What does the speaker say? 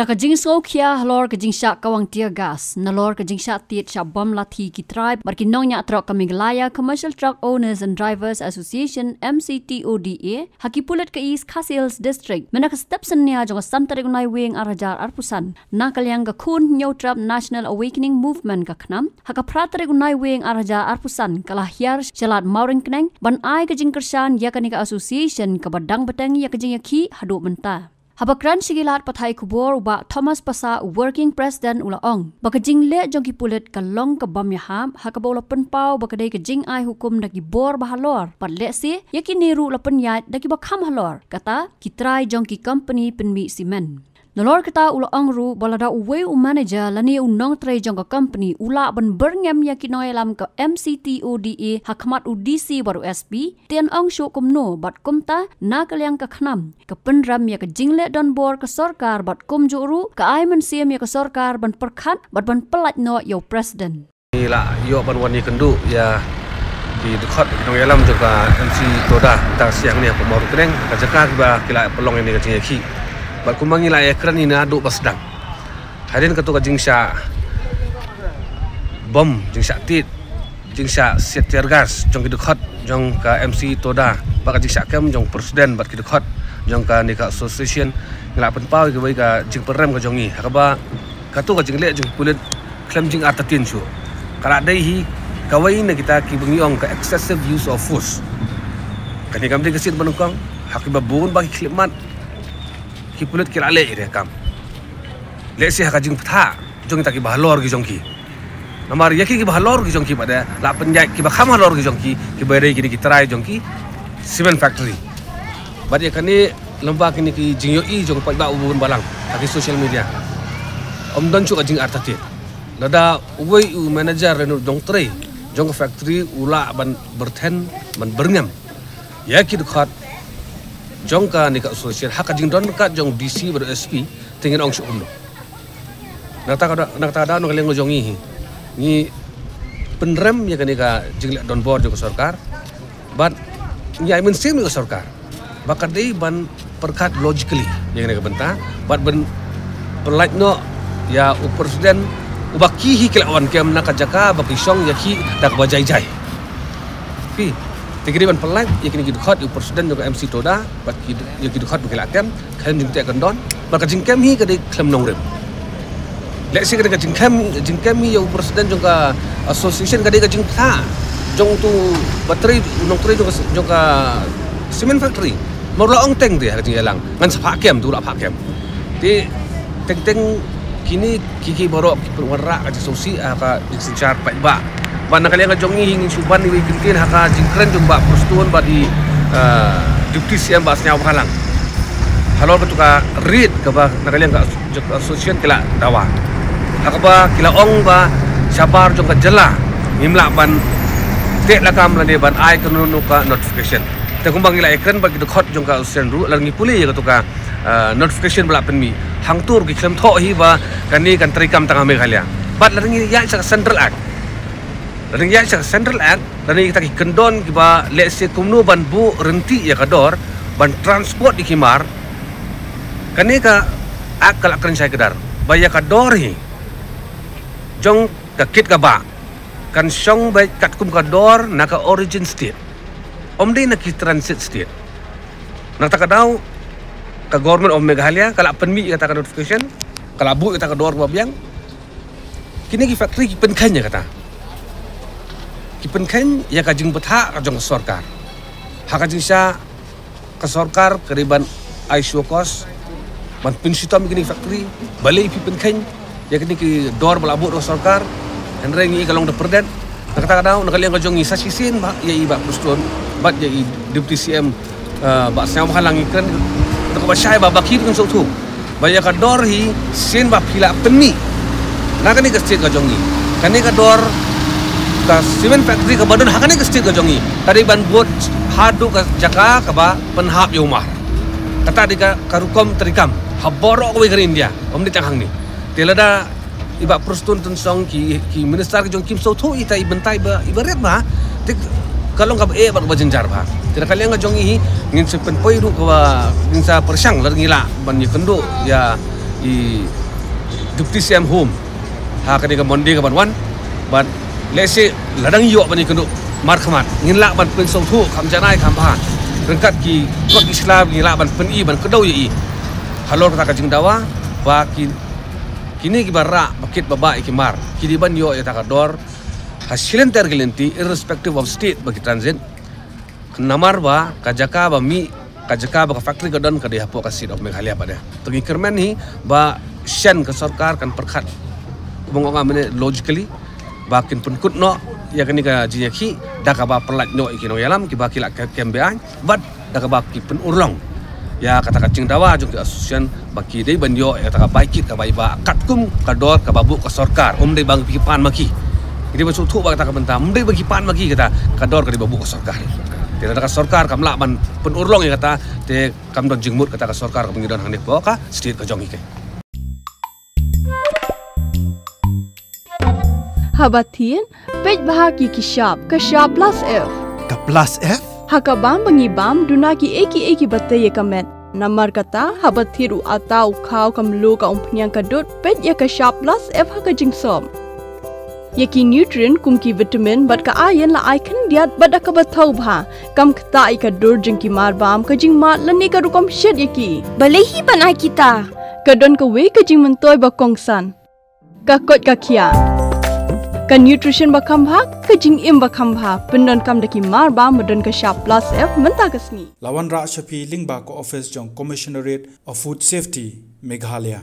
Da ka jing so kia lor ka jing sha kawang tia gas na lor ka jing sha tiet sha bom lathi ki tribe bar ki nong nya truck ka Meghalaya Commercial Truck Owners and Drivers Association MCTODA haki pulet ka East Khasi District mena ka step senya jong samtare gunai wing arajar arpusan na kalyang ka kun nyau trap National Awakening Movement ka khnam haka pratare gunai wing arajar arpusan kala hiar shalat mauring kneng ban ai ka jing kersan ya kanika association ka badang batang ya ka jing yakhi hadu menta Habakran sigilat pathai kubor uba Thomas Pasa working president ula ong baka jing le jong ki pulet ka long ka bam yaham hakabola penpau baka dai ka jing ai hukum daki bor bahalor pat le si yakini ru la penyat daki bakham halor kata ki try jong ki company penmi simen Nolor kata ula ong ru balada uwe u manager lani u nong tray jong ka company ula ban berngam yakinoy lam ka MCTODA hakmat u DC baru SP tian ong syo kumno bat kumta na kalyang ka khnam ka penram ya ka jingle don bor ka sarkar bat kum juru ka ai man siam ya ka sarkar ban perkhat bat ban pelat no yo president ila yo ban wani kendu ya di dekat nong yalam juga MC Toda ta siang ni aku mau keneng ka jaka ba kila pelong ini ka jingki Bat kumangi la ekran ini aduk basdang. Hadin ketua jingsha bom jingsha tit jingsha set tear gas jong kidukhat jong ka MC Toda bak jingsha kem jong presiden bat kidukhat jong ka nika association ngla penpau ke bai ka jing perem ka jongi hakaba katu ka jingle jong kulit klem jing atatin chu. Kala dai hi kawai na kita ki bengiong ka excessive use of force. Kani kamri kesit manukang hakiba buun bagi klimat ki pulut kira le ire kam le si haka jing ptha jong ta ki bahlor ki jong ki namar yaki ki bahlor ki jong ki pada la penjai ki bakham halor ki jong ki bare ki try jong ki cement factory bad yakani lomba kini ki jing yo i jong pa ba ubun balang taki social media om don chu ka jing artati lada uwei u manager renu jong tray jong factory ula ban berten ban berngam yaki dukhat Jongka nika association hak jing don ka jong DC ber SP tingin ong syukundo. Nakta ada nong leng jongi ni penrem ya kanika jing don board jong sarkar. But ya I mean same sarkar. Bakad dei ban perkat logically yang nika benta but ben pelait no ya u presiden ubaki hi kelawan kem nak jaka bapisong yaki dak bajai-jai. Pi Tigri ban pelak yakini kidukhat u presiden juga MC Toda bat kidukhat bukil atem khem jing te kandon baka jingkem hi kadai klem nongrem lek si kadai jingkem hi u presiden juga association kadai ka jing tha jong tu bateri nong teri juga cement factory morla ong teng dia jing elang ngan sapa kem tu la pa kem ti teng kini kiki borok perwara ka sosi ka disincar pa ba Bana kalian jongi hingin suban ni kintin haka jingkren jumba persetuan badi deputy CM basnya halang. Halor ketuka read ke ba nakalian ka association kila dawa. Haka ba kila ong ba sabar jong ka jela nimla ban tek lakam lade ban ai kanunu ka notification. Te kumbang ila ekran bagi dekhot jong ka association ru langi puli ya ketuka notification bela penmi. Hangtur ki klem tho hi ba kani kan terikam tengah Meghalaya. Bat langi ya central act dan yang Central Act dan kita kendon kiba lese kumnu ban bu renti ya kador ban transport di Kimar kaneka akal akan saya kedar baya kador hi jong kakit kaba kan song bai kat kum kador naka origin state omde na ki transit state nak takadau ka government of Meghalaya kala penmi kata notification kala bu kata kador babiang kini ki factory ki penkanya kata Kipen ken ya kajing betha kajong sarkar. Hakajing sya ka sarkar keriban ISO kos ban pinsitam kini factory balai pipen ken ya kini ki dor balabut ro sarkar henrengi kalong de perden kata kadau nakaliang kajong isa sisin ba ya iba pustun bat ya deputy CM ba sam halang ikren ko ba syai ba bakir kan sautu baya ka dor hi sin ba pila penni nakani ka state kajong ni kani ka dor ka cement factory ka badon hakane ka state ka jongi tadi ban buat hadu ka jaka ka ba penhap yumar kata di ka karukom terikam haborok ko ke India om di tanghang ni telada iba prostun tun song ki minister ka jong kim so thu ita ibentai ba ibaret ba tik kalong ka ba ba jenjar ba tidak kalian ka jongi ngin sepen poi ru ka ba ngin sa persang lar ngila ban ni kendo ya i deputy CM home ha kani ka mondi ka ban ban lese ladang yo bani kenu mar khamat ngin la ban pen song thu kham janai kham pha rengkat ki kod Islam ni la ban pen i ban kedau ye i halor kata ka jing dawa ba kini ki barra bakit baba ikimar kidi ban yo ya takador hasilen tergelenti irrespective of state bagi transit namar ba kajaka ba mi kajaka ba factory gadon ka dia po kasid of Meghalaya pada tengi kermen ni ba shen ke sarkar kan perkhat mongonga mene logically bakin pun kutno ya kani ka jinyaki daka ba perlat no ikino yalam ki ba kila kembean but daka ba ki pun urlong ya kata kacing dawa juga asosian baki dei banyo ya taka baikit ka baiba katkum kador ka babu ka sarkar dei bang pipan maki jadi masuk tu ba kata ka benta dei bagi pan maki kata kador ka di babu ka sarkar tidak ada sarkar kam la ban pun urlong ya kata te kam don jingmut kata ka sarkar ka pengidon hang ko ka state ka jong ike Habatin pej bahagi ki shop plus F Ka plus F hakabam bangi bam dunaki eki batte ye kamet namar kata habathiru atau khau kamlu ka umpnyang kadut pej ya ka shop plus F haka jingsom yaki nutrient kumki vitamin bat ka iron la icon diat bat ka bathau bha kam khta I ka dur jingki mar bam ka jing mat lani ka rukom shed yaki balehi banai kita kadon ka we ka jing mentoy ba kongsan ka kot ka khia ka nutrition bakam bha ka jing im bakam bha pendon kam daki mar ba modon ka shop plus F menta kasni Lawan Ra Shafi Lingba ko office jong Commissionerate of Food Safety Meghalaya